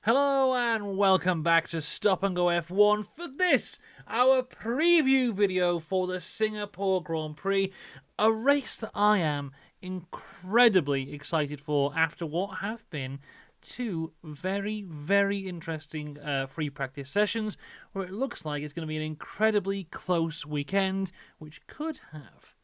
Hello and welcome back to Stop and Go F1 for this, our preview video for the Singapore Grand Prix, a race that I am incredibly excited for after what have been two very, very interesting free practice sessions where it looks like it's going to be an incredibly close weekend which could have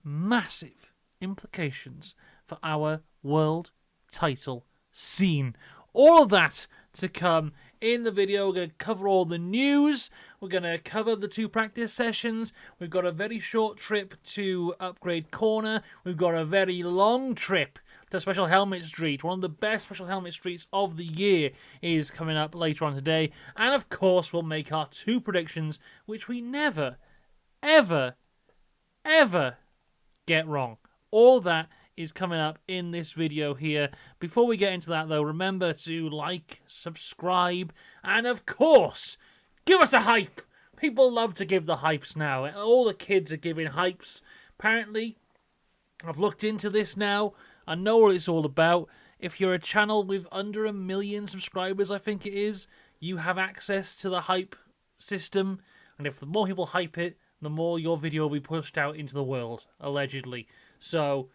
massive implications for our world title scene. All of that to come in the video. We're going to cover all the news. We're going to cover the two practice sessions. We've got a very short trip to Upgrade Corner. We've got a very long trip to Special Helmet Street. One of the best Special Helmet Streets of the year is coming up later on today. And of course, we'll make our two predictions, which we never, ever, ever get wrong. All that is coming up in this video here. Before we get into that, though, remember to like, subscribe, and of course, give us a hype. People love to give the hypes now. All the kids are giving hypes. Apparently, I've looked into this now. I know what it's all about. If you're a channel with under 1 million subscribers, I think it is, you have access to the hype system. And if the more people hype it, the more your video will be pushed out into the world, allegedly. So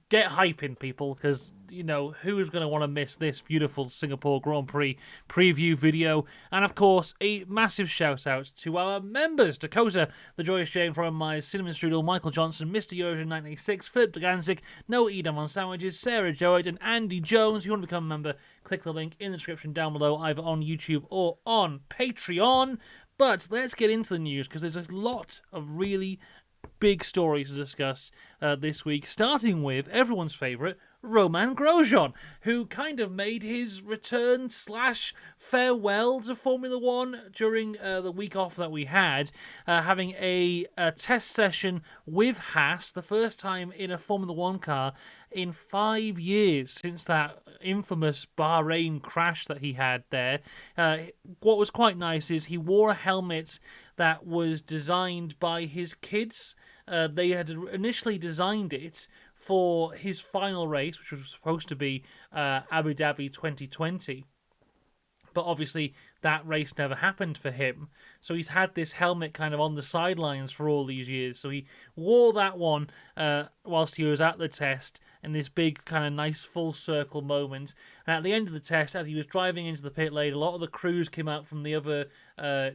get hyping, people, because, you know, who's going to want to miss this beautiful Singapore Grand Prix preview video? And, of course, a massive shout-out to our members: Dakota, The Joyous Jane, From Myers, Cinnamon Strudel, Michael Johnson, Mr. Euro 986, Philip Deganzik, Noah Edam on Sandwiches, Sarah Joad, and Andy Jones. If you want to become a member, click the link in the description down below, either on YouTube or on Patreon. But let's get into the news, because there's a lot of really big stories to discuss this week, starting with everyone's favourite, Romain Grosjean, who kind of made his return / farewell to Formula One during the week off that we had, having a test session with Haas, the first time in a Formula One car in 5 years since that infamous Bahrain crash that he had there. What was quite nice is he wore a helmet that was designed by his kids. They had initially designed it for his final race, which was supposed to be Abu Dhabi 2020. But obviously that race never happened for him. So he's had this helmet kind of on the sidelines for all these years. So he wore that one whilst he was at the test, in this big kind of nice full circle moment. And at the end of the test, as he was driving into the pit lane, a lot of the crews came out from the other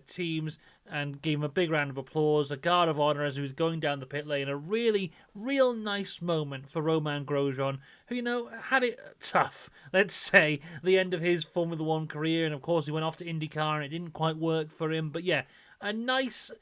teams and gave him a big round of applause, a guard of honour as he was going down the pit lane. A really, real nice moment for Romain Grosjean, who, you know, had it tough, let's say, the end of his Formula One career. And of course, he went off to IndyCar and it didn't quite work for him. But yeah, a nice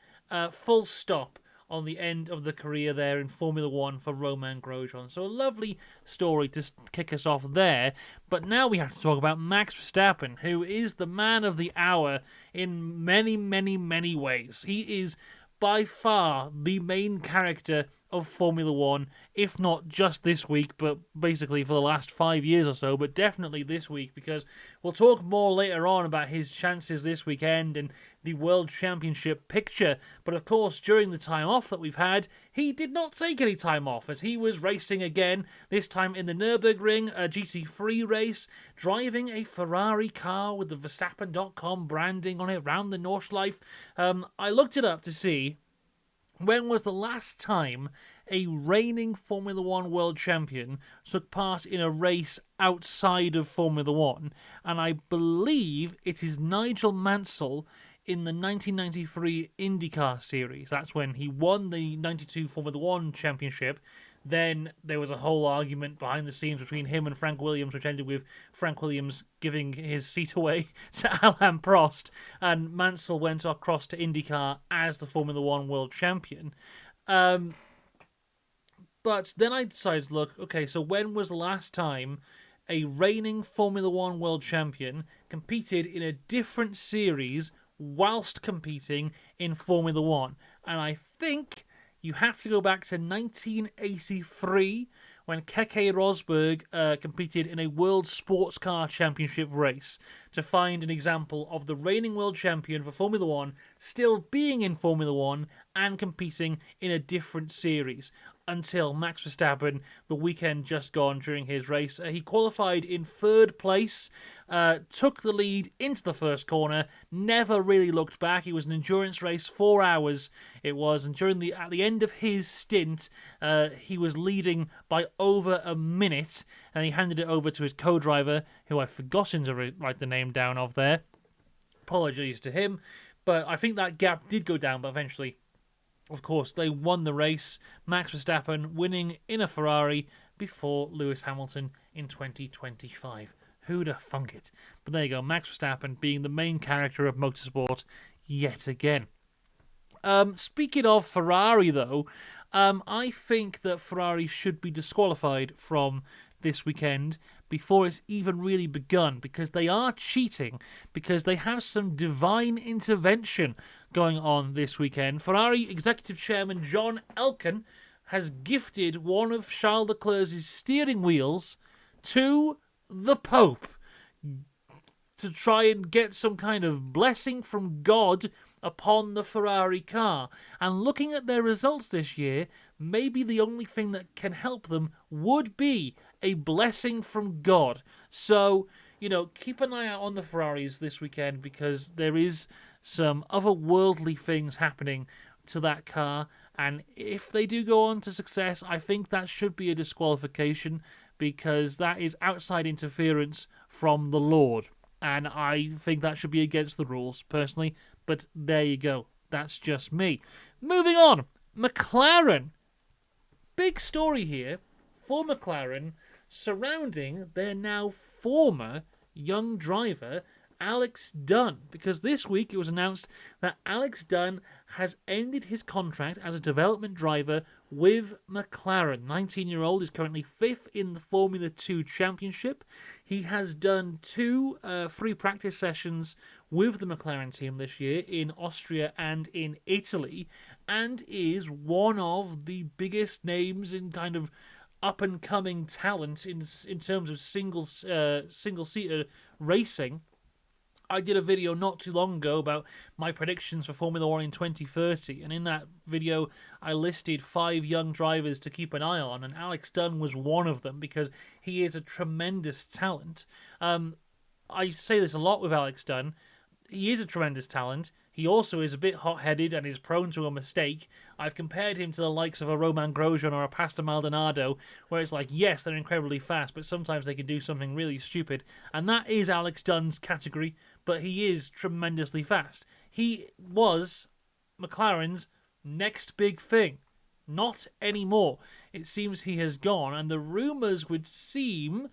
full stop on the end of the career there in Formula One for Romain Grosjean. So a lovely story to kick us off there. But now we have to talk about Max Verstappen, who is the man of the hour in many, many, many ways. He is by far the main character of Formula One, if not just this week, but basically for the last 5 years or so, but definitely this week, because we'll talk more later on about his chances this weekend and the World Championship picture. But of course, during the time off that we've had, he did not take any time off, as he was racing again, this time in the Nürburgring, a GT3 race, driving a Ferrari car with the Verstappen.com branding on it around the Nordschleife. I looked it up to see when was the last time a reigning Formula One world champion took part in a race outside of Formula One, and I believe it is Nigel Mansell in the 1993 IndyCar series. That's when he won the 92 Formula One championship. Then there was a whole argument behind the scenes between him and Frank Williams, which ended with Frank Williams giving his seat away to Alain Prost, and Mansell went across to IndyCar as the Formula One world champion. But then I decided to look, okay, so when was the last time a reigning Formula One world champion competed in a different series whilst competing in Formula One? And I think you have to go back to 1983 when Keke Rosberg competed in a World Sports Car Championship race to find an example of the reigning world champion for Formula One still being in Formula One and competing in a different series. until Max Verstappen, the weekend just gone during his race. He qualified in third place, took the lead into the first corner, never really looked back. It was an endurance race, 4 hours it was, and at the end of his stint, he was leading by over a minute, and he handed it over to his co-driver, who I've forgotten to write the name down of there. Apologies to him, but I think that gap did go down, but eventually, of course, they won the race. Max Verstappen winning in a Ferrari before Lewis Hamilton in 2025. Who'd have thunk it? But there you go, Max Verstappen being the main character of motorsport yet again. Speaking of Ferrari, though, I think that Ferrari should be disqualified from this weekend before it's even really begun, because they are cheating, because they have some divine intervention going on this weekend. Ferrari Executive Chairman John Elkann has gifted one of Charles Leclerc's steering wheels to the Pope to try and get some kind of blessing from God upon the Ferrari car. And looking at their results this year, maybe the only thing that can help them would be a blessing from God. So, keep an eye out on the Ferraris this weekend, because there is some otherworldly things happening to that car. And if they do go on to success, I think that should be a disqualification, because that is outside interference from the Lord. And I think that should be against the rules, personally. But there you go. That's just me. Moving on. McLaren. Big story here for McLaren surrounding their now former young driver, Alex Dunn. Because this week it was announced that Alex Dunn has ended his contract as a development driver with McLaren. 19-year-old is currently 5th in the Formula 2 Championship. He has done 2 free practice sessions with the McLaren team this year in Austria and in Italy, and is one of the biggest names in kind of up-and-coming talent in terms of single-seater racing. I did a video not too long ago about my predictions for Formula 1 in 2030, and in that video I listed 5 young drivers to keep an eye on, and Alex Dunn was one of them, because he is a tremendous talent. I say this a lot with Alex Dunn. He is a tremendous talent. He also is a bit hot-headed and is prone to a mistake. I've compared him to the likes of a Roman Grosjean or a Pastor Maldonado, where it's like, yes, they're incredibly fast, but sometimes they can do something really stupid. And that is Alex Dunn's category, but he is tremendously fast. He was McLaren's next big thing. Not anymore. It seems he has gone, and the rumours would seem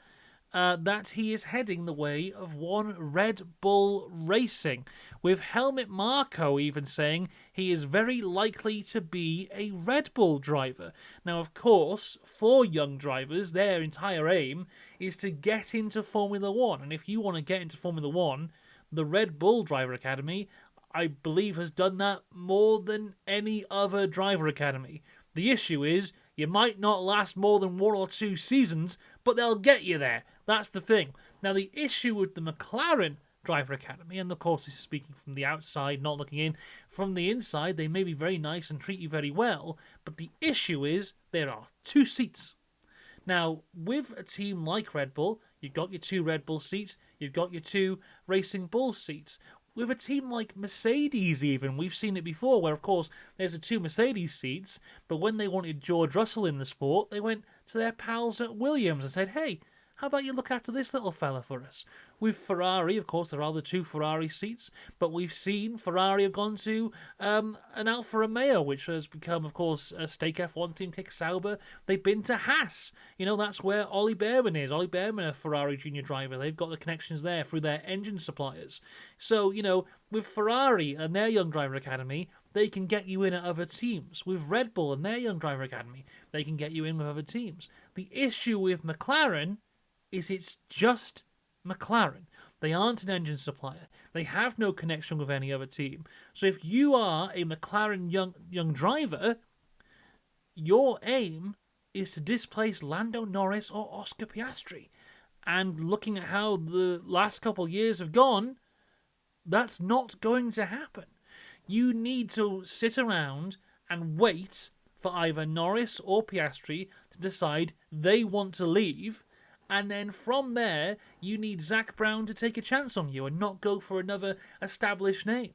that he is heading the way of one Red Bull Racing, with Helmut Marko even saying he is very likely to be a Red Bull driver. Now, of course, for young drivers, their entire aim is to get into Formula 1, and if you want to get into Formula 1, the Red Bull Driver Academy, I believe, has done that more than any other driver academy. The issue is, you might not last more than 1 or 2 seasons, but they'll get you there. That's the thing. Now, the issue with the McLaren Driver Academy, and of course this is speaking from the outside, not looking in, from the inside they may be very nice and treat you very well, but the issue is there are 2 seats. Now, with a team like Red Bull, you've got your 2 Red Bull seats, you've got your 2 Racing Bull seats. With a team like Mercedes even, we've seen it before, where of course there's the 2 Mercedes seats, but when they wanted George Russell in the sport, they went to their pals at Williams and said, hey, how about you look after this little fella for us? With Ferrari, of course, there are the 2 Ferrari seats, but we've seen Ferrari have gone to an Alfa Romeo, which has become, of course, a Stake F1 team, Kick Sauber. They've been to Haas. That's where Ollie Behrman is. Ollie Behrman, a Ferrari junior driver. They've got the connections there through their engine suppliers. So, with Ferrari and their Young Driver Academy, they can get you in at other teams. With Red Bull and their Young Driver Academy, they can get you in with other teams. The issue with McLaren is it's just McLaren. They aren't an engine supplier. They have no connection with any other team. So if you are a McLaren young driver, your aim is to displace Lando Norris or Oscar Piastri. And looking at how the last couple of years have gone, that's not going to happen. You need to sit around and wait for either Norris or Piastri to decide they want to leave. And then from there, you need Zach Brown to take a chance on you and not go for another established name.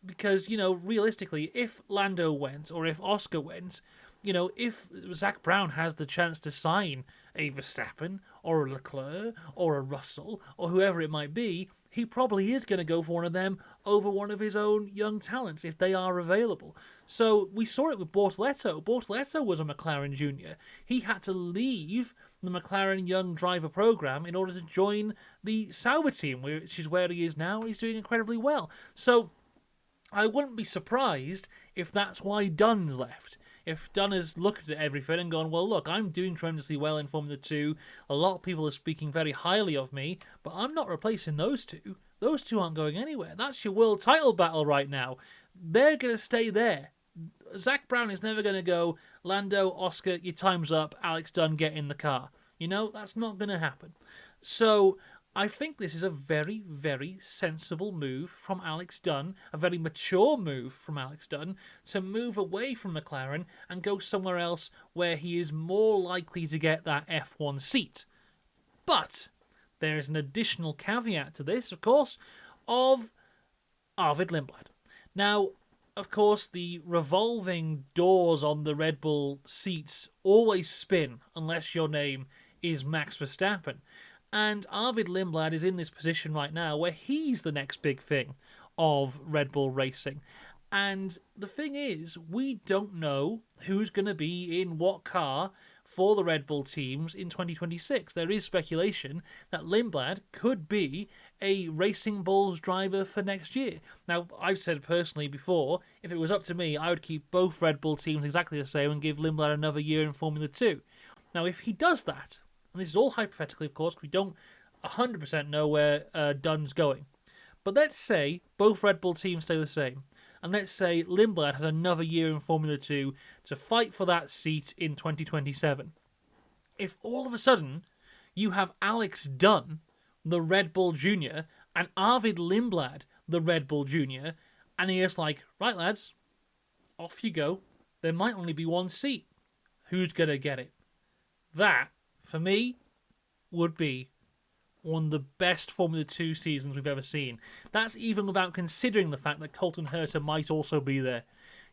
Because, realistically, if Lando went or if Oscar went, if Zach Brown has the chance to sign a Verstappen or a Leclerc or a Russell or whoever it might be, he probably is going to go for one of them over one of his own young talents if they are available. So we saw it with Bortoleto. Bortoleto was a McLaren junior. He had to leave the McLaren Young Driver program in order to join the Sauber team, which is where he is now. He's doing incredibly well. So I wouldn't be surprised if that's why Dunn's left. If Dunn has looked at everything and gone, well, look, I'm doing tremendously well in Formula 2. A lot of people are speaking very highly of me, but I'm not replacing those two. Those two aren't going anywhere. That's your world title battle right now. They're going to stay there. Zach Brown is never going to go, Lando, Oscar, your time's up, Alex Dunn, get in the car. That's not going to happen. So I think this is a very, very sensible move from Alex Dunn, a very mature move from Alex Dunn, to move away from McLaren and go somewhere else where he is more likely to get that F1 seat. But there is an additional caveat to this, of course, of Arvid Lindblad. Now, of course, the revolving doors on the Red Bull seats always spin unless your name is Max Verstappen. And Arvid Lindblad is in this position right now where he's the next big thing of Red Bull Racing. And the thing is, we don't know who's going to be in what car for the Red Bull teams in 2026. There is speculation that Lindblad could be a Racing Bulls driver for next year. Now, I've said personally before, if it was up to me, I would keep both Red Bull teams exactly the same and give Lindblad another year in Formula 2. Now, if he does that, and this is all hypothetically, of course, we don't 100% know where Dunn's going. But let's say both Red Bull teams stay the same. And let's say Lindblad has another year in Formula 2 to fight for that seat in 2027. If all of a sudden you have Alex Dunn, the Red Bull Junior, and Arvid Lindblad, the Red Bull Junior, and he is like, right lads, off you go. There might only be one seat. Who's going to get it? That, for me, would be one of the best Formula 2 seasons we've ever seen. That's even without considering the fact that Colton Herta might also be there.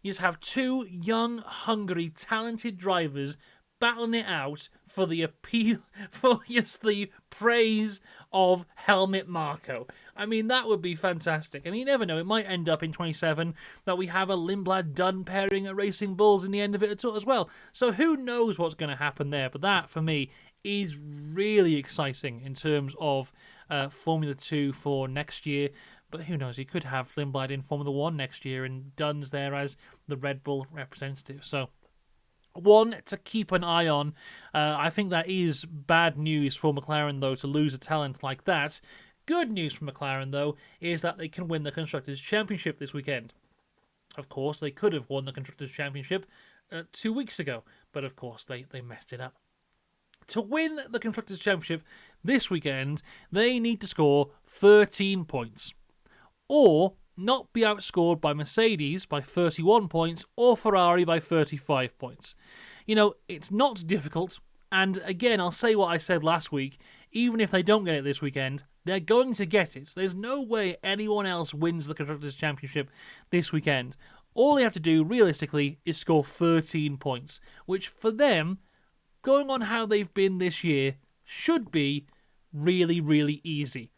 You just have two young, hungry, talented drivers battling it out for the appeal, for just the praise of Helmut Marko. I mean, that would be fantastic. And you never know, it might end up in 27 that we have a Lindblad-Dunn pairing at Racing Bulls in the end of it as well. So who knows what's going to happen there. But that, for me, is really exciting in terms of Formula 2 for next year. But who knows, he could have Lindblad in Formula 1 next year and Dunn's there as the Red Bull representative. So one to keep an eye on. I think that is bad news for McLaren, though, to lose a talent like that. Good news for McLaren, though, is that they can win the Constructors' Championship this weekend. Of course, they could have won the Constructors' Championship 2 weeks ago, but of course they messed it up. To win the Constructors' Championship this weekend, they need to score 13 points. Or not be outscored by Mercedes by 31 points or Ferrari by 35 points. It's not difficult. And again, I'll say what I said last week. Even if they don't get it this weekend, they're going to get it. There's no way anyone else wins the Constructors' Championship this weekend. All they have to do, realistically, is score 13 points, which for them, going on how they've been this year, should be really, really easy.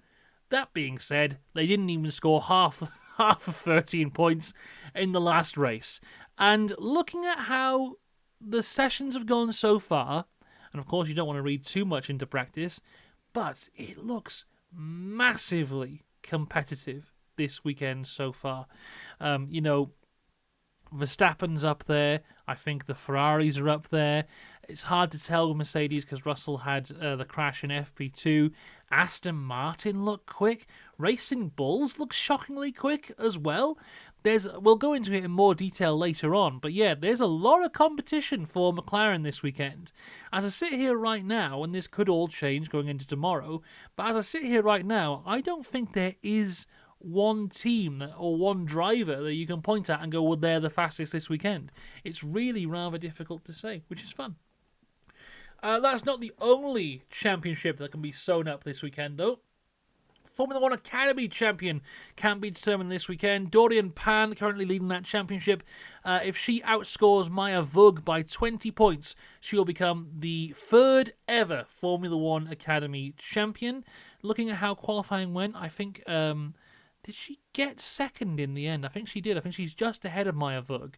That being said, they didn't even score half of 13 points in the last race. And looking at how the sessions have gone so far, and of course you don't want to read too much into practice, but it looks massively competitive this weekend so far. Verstappen's up there. I think the Ferraris are up there. It's hard to tell with Mercedes because Russell had the crash in FP2. Aston Martin looked quick. Racing Bulls look shockingly quick as well. We'll go into it in more detail later on, but yeah, there's a lot of competition for McLaren this weekend. As I sit here right now, and this could all change going into tomorrow, but as I sit here right now, I don't think there is one team or one driver that you can point at and go, well, they're the fastest this weekend. It's really rather difficult to say, which is fun. That's not the only championship that can be sewn up this weekend, though. Formula One Academy champion can be determined this weekend. Dorian Pan currently leading that championship. If she outscores Maya Vug by 20 points, she will become the third ever Formula One Academy champion. Looking at how qualifying went, I think... did she get second in the end? I think she did. I think she's just ahead of Maya Vug.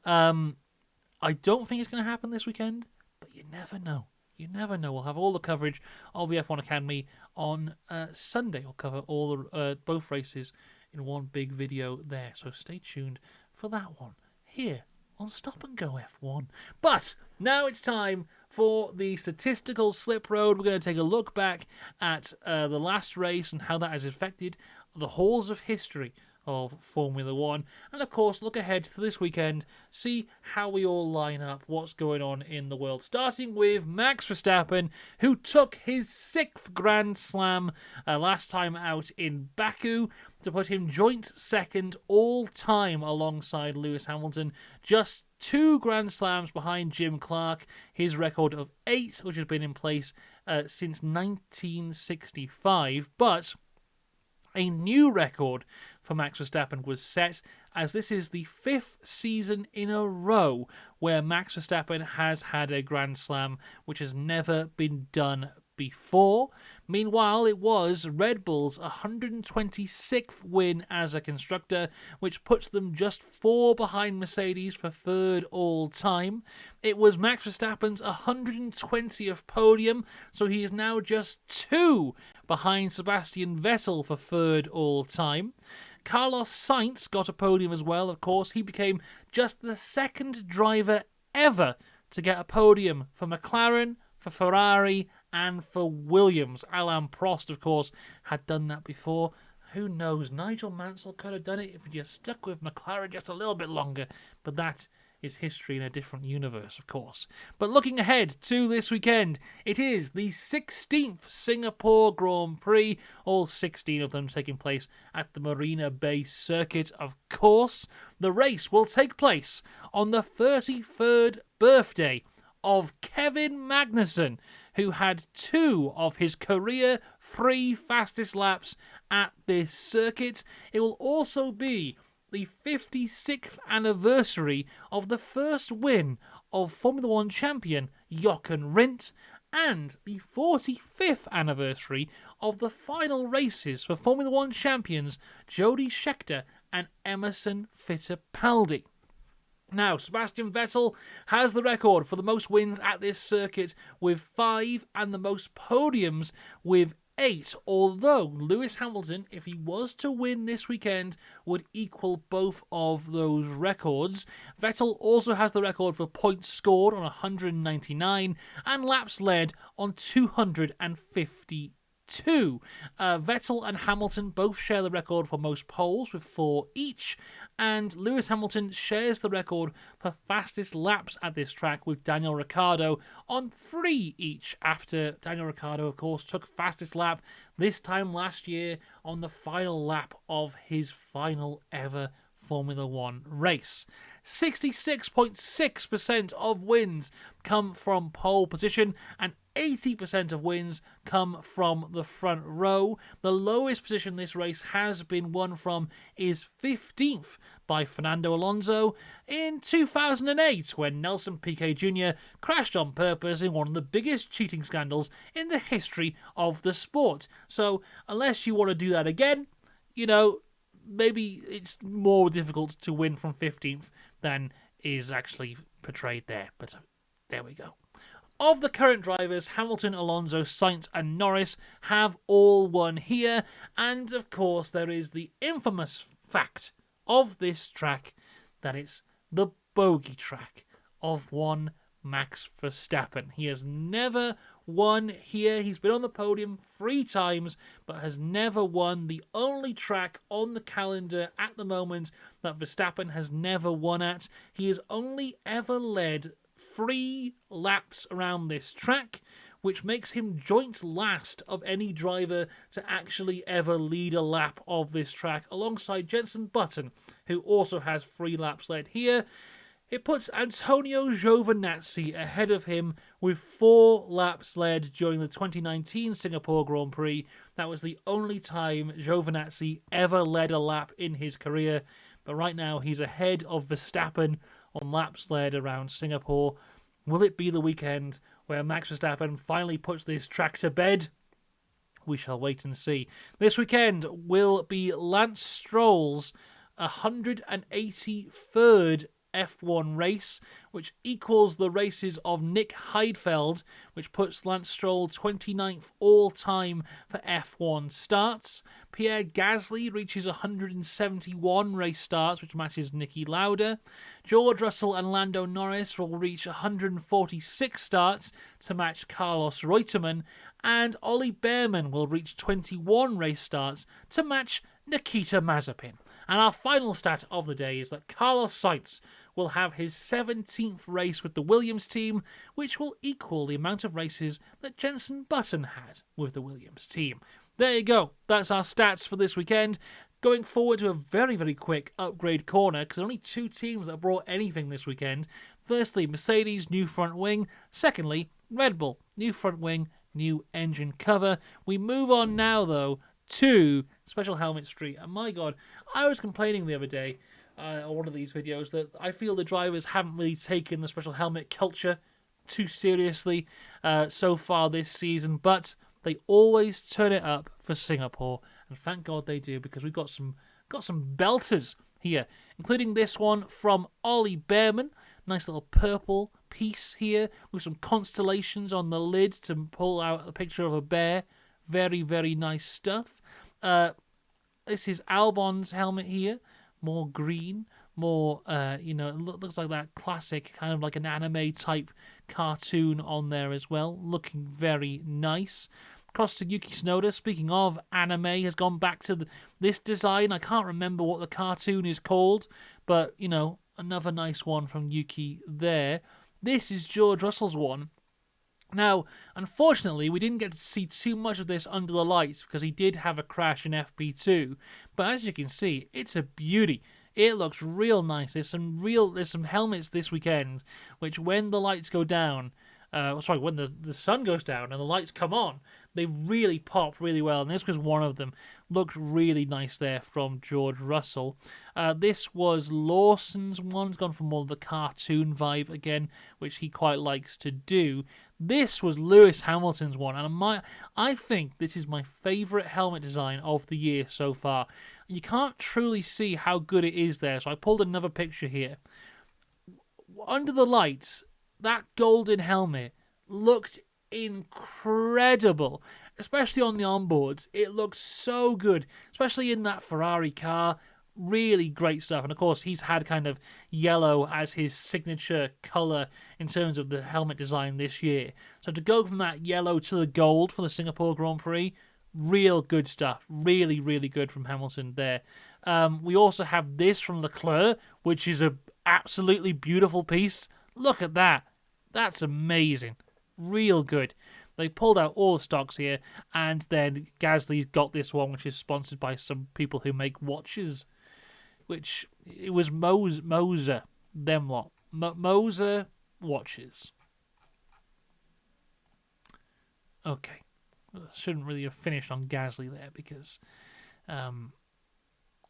I don't think it's going to happen this weekend, but you never know. You never know. We'll have all the coverage of the F1 Academy on Sunday. We'll cover all the both races in one big video there. So stay tuned for that one here on Stop and Go F1. But now it's time for the statistical slip road. We're going to take a look back at the last race and how that has affected the halls of history of Formula One, and of course look ahead to this weekend, see how we all line up, what's going on in the world, starting with Max Verstappen, who took his 6th Grand Slam last time out in Baku to put him joint second all time alongside Lewis Hamilton, just 2 Grand Slams behind Jim Clark, his record of 8, which has been in place since 1965, but a new record for Max Verstappen was set, as this is the 5th season in a row where Max Verstappen has had a Grand Slam, which has never been done before. Meanwhile, it was Red Bull's 126th win as a constructor, which puts them just 4 behind Mercedes for 3rd all time. It was Max Verstappen's 120th podium, so he is now just 2 behind Sebastian Vettel for 3rd all time. Carlos Sainz got a podium as well, of course. He became just the 2nd driver ever to get a podium for McLaren, for Ferrari, and for Williams. Alain Prost, of course, had done that before. Who knows? Nigel Mansell could have done it if he just stuck with McLaren just a little bit longer. But that is history in a different universe, of course. But looking ahead to this weekend, it is the 16th Singapore Grand Prix, all 16 of them taking place at the Marina Bay circuit, of course. The race will take place on the 33rd birthday of Kevin Magnussen, who had 2 of his career 3 fastest laps at this circuit. It will also be the 56th anniversary of the first win of Formula One champion Jochen Rindt, and the 45th anniversary of the final races for Formula One champions Jody Scheckter and Emerson Fittipaldi. Now, Sebastian Vettel has the record for the most wins at this circuit with 5 and the most podiums with 8, although Lewis Hamilton, if he was to win this weekend, would equal both of those records. Vettel also has the record for points scored on 199 and laps led on 252. Vettel and Hamilton both share the record for most poles with 4 each, and Lewis Hamilton shares the record for fastest laps at this track with Daniel Ricciardo on 3 each, after Daniel Ricciardo, of course, took fastest lap this time last year on the final lap of his final ever Formula One race. 66.6% of wins come from pole position, and 80% of wins come from the front row. The lowest position this race has been won from is 15th by Fernando Alonso in 2008, when Nelson Piquet Jr. crashed on purpose in one of the biggest cheating scandals in the history of the sport. So unless you want to do that again, maybe it's more difficult to win from 15th than is actually portrayed there. But there we go. Of the current drivers, Hamilton, Alonso, Sainz and Norris have all won here. And of course, there is the infamous fact of this track that it's the bogey track of one Max Verstappen. He has never won here. He's been on the podium 3 times, but has never won. The only track on the calendar at the moment that Verstappen has never won at. He has only ever led 3 laps around this track, which makes him joint last of any driver to actually ever lead a lap of this track, alongside Jenson Button, who also has 3 laps led here. It puts Antonio Giovinazzi ahead of him with 4 laps led during the 2019 Singapore Grand Prix. That was the only time Giovinazzi ever led a lap in his career. But right now he's ahead of Verstappen on laps led around Singapore. Will it be the weekend where Max Verstappen finally puts this track to bed? We shall wait and see. This weekend will be Lance Stroll's 183rd F1 race, which equals the races of Nick Heidfeld, which puts Lance Stroll 29th all-time for F1 starts. Pierre Gasly reaches 171 race starts, which matches Niki Lauda. George Russell and Lando Norris will reach 146 starts to match Carlos Reutemann, and Ollie Behrman will reach 21 race starts to match Nikita Mazepin. And our final stat of the day is that Carlos Sainz will have his 17th race with the Williams team, which will equal the amount of races that Jenson Button had with the Williams team. There you go. That's our stats for this weekend. Going forward to a very, very quick upgrade corner, because there are only 2 teams that brought anything this weekend. Firstly, Mercedes, new front wing. Secondly, Red Bull, new front wing, new engine cover. We move on now, though, to Special Helmet Street. And my God, I was complaining the other day on one of these videos that I feel the drivers haven't really taken the special helmet culture too seriously so far this season, but they always turn it up for Singapore, and thank God they do, because we've got some belters here, including this one from Ollie Behrman. Nice little purple piece here with some constellations on the lid to pull out a picture of a bear. Very, very nice stuff. This is Albon's helmet here. More green, more, it looks like that classic, kind of like an anime-type cartoon on there as well. Looking very nice. Across to Yuki Tsunoda, speaking of anime, has gone back to this design. I can't remember what the cartoon is called, but, another nice one from Yuki there. This is George Russell's one. Now, unfortunately, we didn't get to see too much of this under the lights because he did have a crash in FP2. But as you can see, it's a beauty. It looks real nice. There's some helmets this weekend which, when the lights go down, when the sun goes down and the lights come on, they really pop really well. And this was one of them. Looked really nice there from George Russell. This was Lawson's one. It's gone for more of the cartoon vibe again, which he quite likes to do. This was Lewis Hamilton's one, and I think this is my favourite helmet design of the year so far. You can't truly see how good it is there, so I pulled another picture here. Under the lights, that golden helmet looked incredible, especially on the onboards. It looked so good, especially in that Ferrari car. Really great stuff. And of course, he's had kind of yellow as his signature colour in terms of the helmet design this year. So to go from that yellow to the gold for the Singapore Grand Prix, real good stuff. Really, really good from Hamilton there. We also have this from Leclerc, which is an absolutely beautiful piece. Look at that. That's amazing. Real good. They pulled out all the stocks here, and then Gasly's got this one, which is sponsored by some people who make watches. Which, it was Moser, them lot. Moser watches. Okay. Shouldn't really have finished on Gasly there, because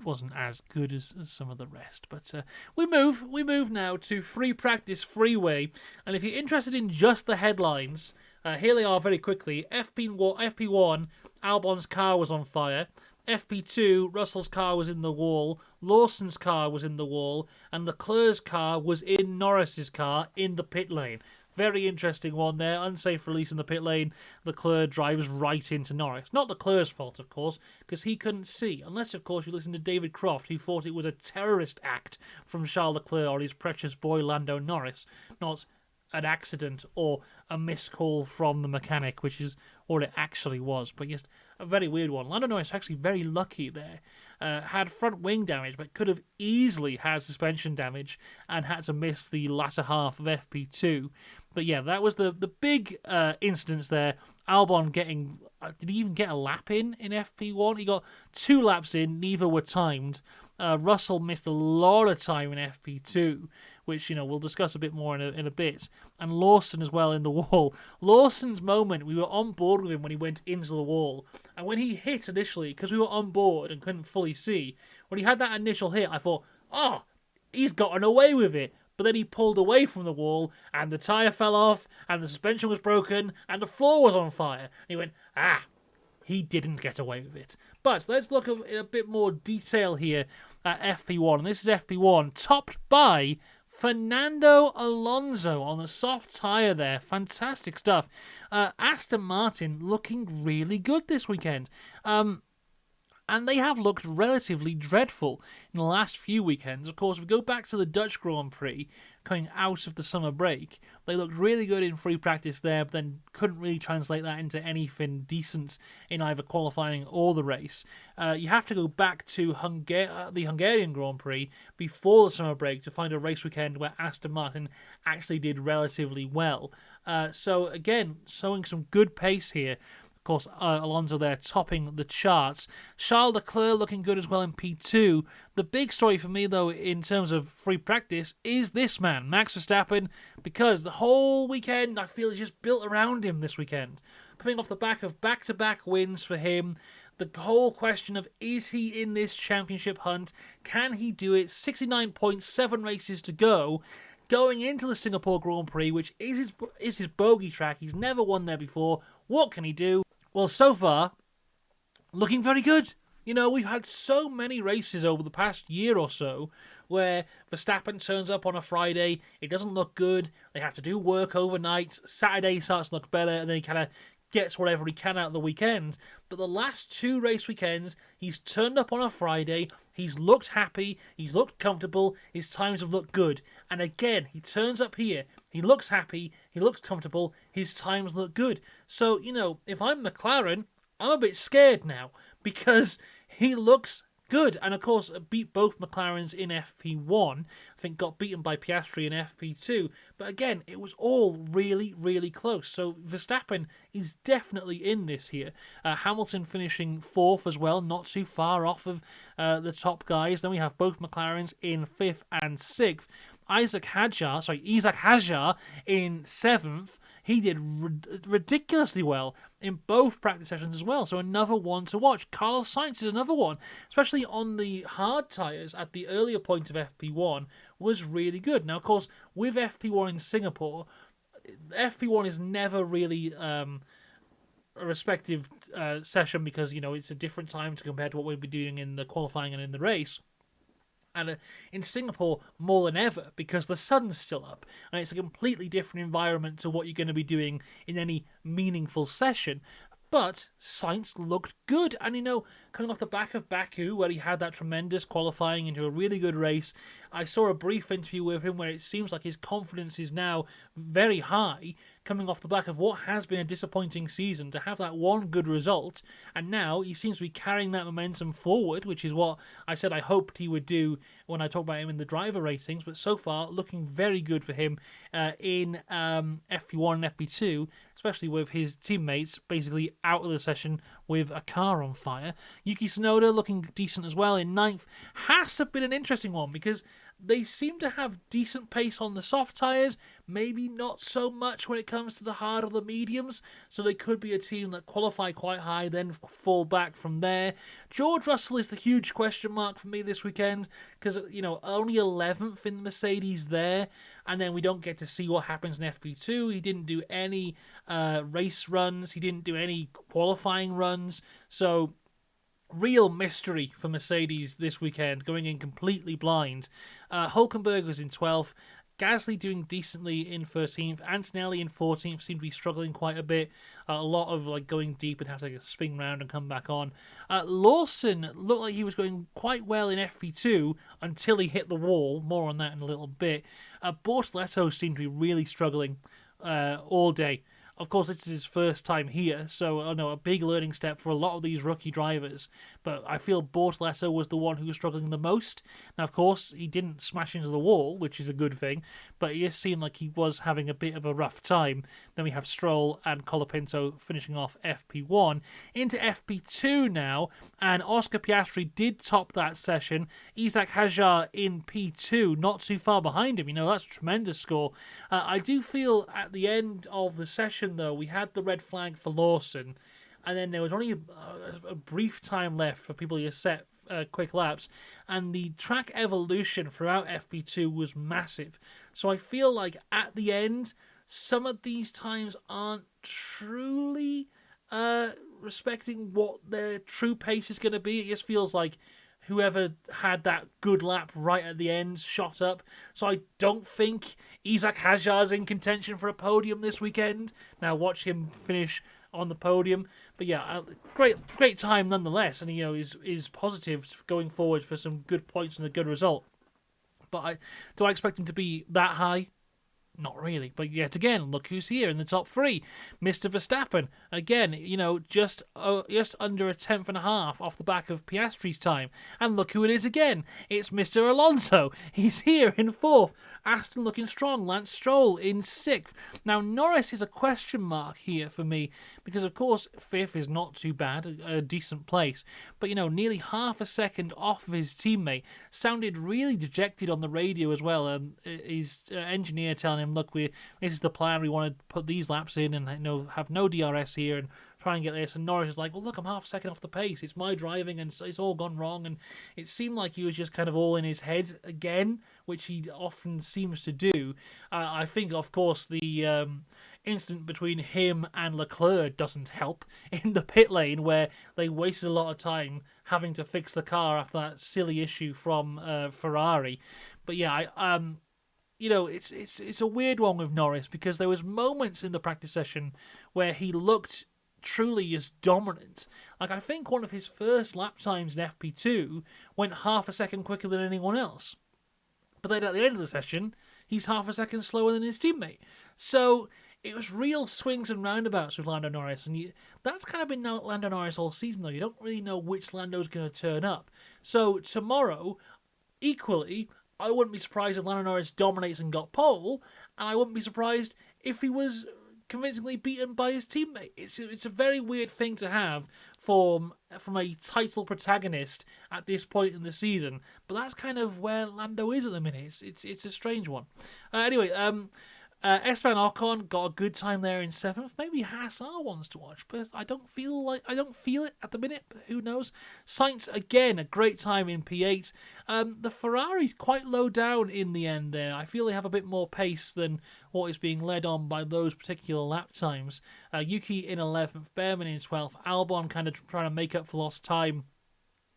wasn't as good as some of the rest. But we move now to Free Practice Freeway, and if you're interested in just the headlines, here they are very quickly. FP1, Albon's car was on fire. FP2, Russell's car was in the wall, Lawson's car was in the wall, and Leclerc's car was in Norris's car in the pit lane. Very interesting one there. Unsafe release in the pit lane. Leclerc drives right into Norris. Not Leclerc's fault, of course, because he couldn't see. Unless, of course, you listen to David Croft, who thought it was a terrorist act from Charles Leclerc or his precious boy Lando Norris, not an accident or a miscall from the mechanic, which is what it actually was. But just a very weird one. Lando Norris actually very lucky there. Had front wing damage, but could have easily had suspension damage and had to miss the latter half of FP2. But yeah, that was the big instance there. Albon getting... did he even get a lap in FP1? He got 2 laps in, neither were timed. Russell missed a lot of time in FP2, which, we'll discuss a bit more in a bit. And Lawson as well in the wall. Lawson's moment, we were on board with him when he went into the wall. And when he hit initially, because we were on board and couldn't fully see, when he had that initial hit, I thought, he's gotten away with it. But then he pulled away from the wall, and the tyre fell off, and the suspension was broken, and the floor was on fire. And he went, he didn't get away with it. But let's look in a bit more detail here at FP1. And this is FP1, topped by Fernando Alonso on the soft tyre there. Fantastic stuff. Aston Martin looking really good this weekend. And they have looked relatively dreadful in the last few weekends. Of course, if we go back to the Dutch Grand Prix, coming out of the summer break, they looked really good in free practice there, but then couldn't really translate that into anything decent in either qualifying or the race. You have to go back to the Hungarian Grand Prix before the summer break to find a race weekend where Aston Martin actually did relatively well. So again, showing some good pace here. Of course, Alonso there topping the charts. Charles Leclerc looking good as well in P2. The big story for me, though, in terms of free practice, is this man, Max Verstappen, because the whole weekend, I feel, is just built around him this weekend. Coming off the back of back-to-back wins for him, the whole question of, is he in this championship hunt? Can he do it? 69.7 races to go. Going into the Singapore Grand Prix, which is his bogey track. He's never won there before. What can he do? Well, so far, looking very good. We've had so many races over the past year or so where Verstappen turns up on a Friday, it doesn't look good, they have to do work overnight, Saturday starts to look better, and then he kind of gets whatever he can out of the weekend. But the last 2 race weekends, he's turned up on a Friday, he's looked happy, he's looked comfortable, his times have looked good. And again, he turns up here, he looks happy, he looks comfortable, his times look good. So, if I'm McLaren, I'm a bit scared now, because he looks good. And of course, beat both McLarens in FP1. I think got beaten by Piastri in FP2. But again, it was all really, really close. So Verstappen is definitely in this here. Hamilton finishing 4th as well, not too far off of the top guys. Then we have both McLarens in 5th and 6th. Isaac Hadjar in 7th. He did ridiculously well in both practice sessions as well. So another one to watch. Carlos Sainz is another one, especially on the hard tyres at the earlier point of FP1, was really good. Now, of course, with FP1 in Singapore, FP1 is never really a respective session because, it's a different time to compare to what we'll be doing in the qualifying and in the race. And in Singapore, more than ever, because the sun's still up, and it's a completely different environment to what you're going to be doing in any meaningful session. But Sainz looked good, and coming off the back of Baku, where he had that tremendous qualifying into a really good race, I saw a brief interview with him where it seems like his confidence is now very high, coming off the back of what has been a disappointing season, to have that one good result, and now he seems to be carrying that momentum forward, which is what I said I hoped he would do when I talked about him in the driver ratings, but so far looking very good for him in FP1 and FP2, especially with his teammates basically out of the session with a car on fire. Yuki Tsunoda looking decent as well in 9th. Has been an interesting one because they seem to have decent pace on the soft tyres, maybe not so much when it comes to the hard or the mediums, so they could be a team that qualify quite high, then fall back from there. George Russell is the huge question mark for me this weekend, because, only 11th in Mercedes there, and then we don't get to see what happens in FP2. He didn't do any race runs, he didn't do any qualifying runs, so real mystery for Mercedes this weekend, going in completely blind. Hülkenberg was in 12th, Gasly doing decently in 13th, Antonelli in 14th seemed to be struggling quite a bit. A lot of going deep and have to spin round and come back on. Lawson looked like he was going quite well in FP2 until he hit the wall. More on that in a little bit. Bortoleto seemed to be really struggling all day. Of course, this is his first time here, so a big learning step for a lot of these rookie drivers. but I feel Bortolesso was the one who was struggling the most. Now, of course, he didn't smash into the wall, which is a good thing, but it just seemed like he was having a bit of a rough time. Then we have Stroll and Colapinto finishing off FP1. Into FP2 now, and Oscar Piastri did top that session. Isaac Hajar in P2, not too far behind him. That's a tremendous score. I do feel at the end of the session, though, we had the red flag for Lawson, and then there was only a brief time left for people to set quick laps, and the track evolution throughout FP2 was massive. So I feel like at the end, some of these times aren't truly respecting what their true pace is going to be. It just feels like whoever had that good lap right at the end shot up. So I don't think Isaac Hajar's in contention for a podium this weekend. Now watch him finish on the podium. But yeah, great time nonetheless, and is positive going forward for some good points and a good result. But do I expect him to be that high? Not really, but yet again, look who's here in the top three. Mr. Verstappen, again, just under a tenth and a half off the back of Piastri's time. And look who it is again. It's Mr. Alonso. He's here in fourth. Aston looking strong. Lance Stroll in sixth. Now, Norris is a question mark here for me because, of course, fifth is not too bad, a decent place. But, nearly half a second off of his teammate. Sounded really dejected on the radio as well. His engineer telling him, look, this is the plan. We want to put these laps in and have no DRS here and try and get this. And Norris is like, well, look, I'm half a second off the pace. It's my driving and it's all gone wrong. And it seemed like he was just kind of all in his head again, which he often seems to do. I think, of course, the incident between him and Leclerc doesn't help in the pit lane, where they wasted a lot of time having to fix the car after that silly issue from Ferrari. But yeah, it's a weird one with Norris because there was moments in the practice session where he looked truly as dominant. Like, I think one of his first lap times in FP2 went half a second quicker than anyone else. But then at the end of the session, he's half a second slower than his teammate. So it was real swings and roundabouts with Lando Norris, and that's kind of been Lando Norris all season, though. You don't really know which Lando's going to turn up. So tomorrow, equally, I wouldn't be surprised if Lando Norris dominates and got pole, and I wouldn't be surprised if he was convincingly beaten by his teammate. It's a very weird thing to have from a title protagonist at this point in the season, but that's kind of where Lando is at the minute. It's a strange one. Anyway, Esteban Ocon got a good time there in seventh. Maybe Haas are ones to watch, but I don't feel it at the minute. But who knows? Sainz again, a great time in P8. The Ferrari's quite low down in the end there. I feel they have a bit more pace than what is being led on by those particular lap times. Yuki in 11th, Behrman in 12th, Albon kind of trying to make up for lost time,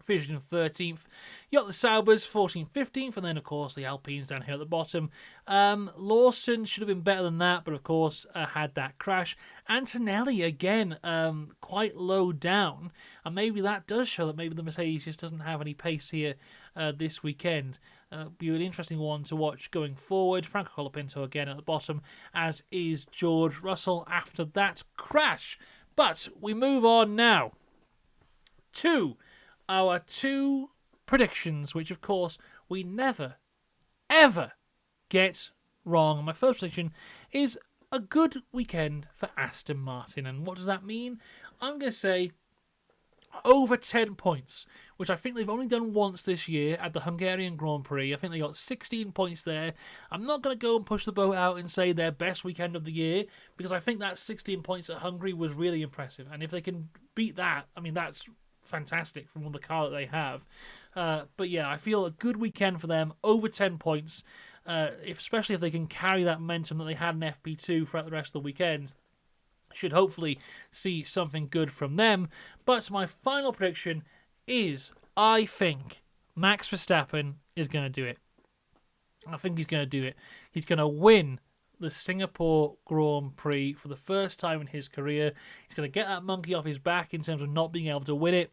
finishing 13th. You got the Saubers 14th, 15th, and then of course the Alpines down here at the bottom. Lawson should have been better than that, but of course had that crash. Antonelli again, quite low down, and maybe that does show that maybe the Mercedes just doesn't have any pace here this weekend. Be an interesting one to watch going forward. Franco Colapinto again at the bottom, as is George Russell after that crash. But we move on now to our two predictions, which of course we never, ever get wrong. And my first prediction is a good weekend for Aston Martin. And what does that mean? I'm going to say over 10 points, which I think they've only done once this year at the Hungarian Grand Prix. I think they got 16 points there. I'm not going to go and push the boat out and say their best weekend of the year, because I think that 16 points at Hungary was really impressive. And if they can beat that, I mean, that's fantastic from the car that they have. But yeah, I feel a good weekend for them, over 10 points, especially if they can carry that momentum that they had in FP2 throughout the rest of the weekend. Should hopefully see something good from them. But my final prediction is, I think Max Verstappen is going to do it. I think he's going to do it. He's going to win the Singapore Grand Prix for the first time in his career. He's going to get that monkey off his back in terms of not being able to win it.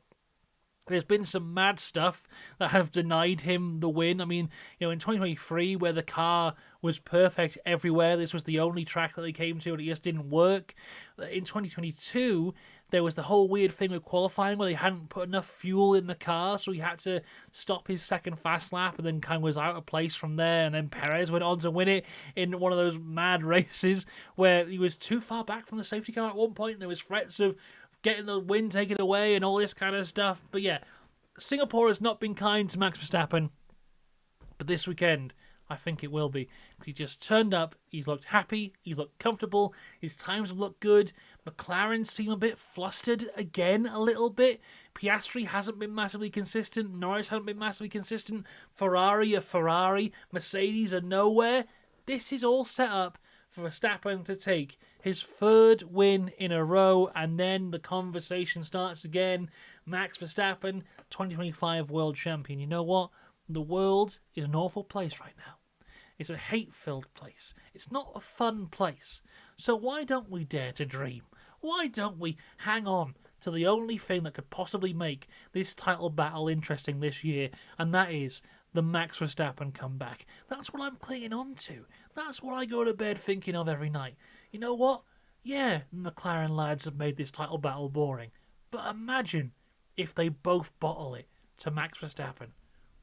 There's been some mad stuff that have denied him the win. I mean, in 2023, where the car was perfect everywhere. This was the only track that they came to and it just didn't work. In 2022, there was the whole weird thing with qualifying where they hadn't put enough fuel in the car, so he had to stop his second fast lap and then kind of was out of place from there. And then Perez went on to win it in one of those mad races where he was too far back from the safety car at one point. And there was threats of getting the win taken away and all this kind of stuff. But yeah, Singapore has not been kind to Max Verstappen, but this weekend I think it will be. He just turned up, he's looked happy, he's looked comfortable, his times have looked good. McLaren seem a bit flustered again a little bit. Piastri hasn't been massively consistent, Norris hasn't been massively consistent, Ferrari are Ferrari, Mercedes are nowhere. This is all set up for Verstappen to take his third win in a row, and then the conversation starts again. Max Verstappen, 2025 world champion. You know what? The world is an awful place right now. It's a hate-filled place. It's not a fun place. So why don't we dare to dream? Why don't we hang on to the only thing that could possibly make this title battle interesting this year, and that is the Max Verstappen comeback. That's what I'm clinging on to. That's what I go to bed thinking of every night. You know what? Yeah, McLaren lads have made this title battle boring. But imagine if they both bottle it to Max Verstappen.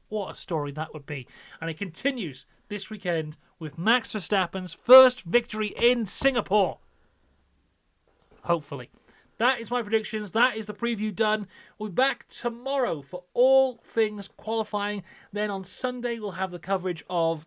What a story that would be. And it continues this weekend with Max Verstappen's first victory in Singapore. Hopefully. That is my predictions. That is the preview done. We'll be back tomorrow for all things qualifying. Then on Sunday, we'll have the coverage of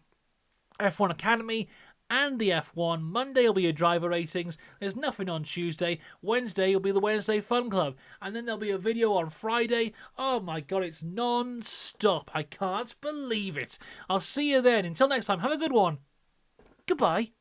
F1 Academy and the F1. Monday will be your driver ratings. There's nothing on Tuesday. Wednesday will be the Wednesday Fun Club. And then there'll be a video on Friday. Oh my god, it's non-stop. I can't believe it. I'll see you then. Until next time, have a good one. Goodbye.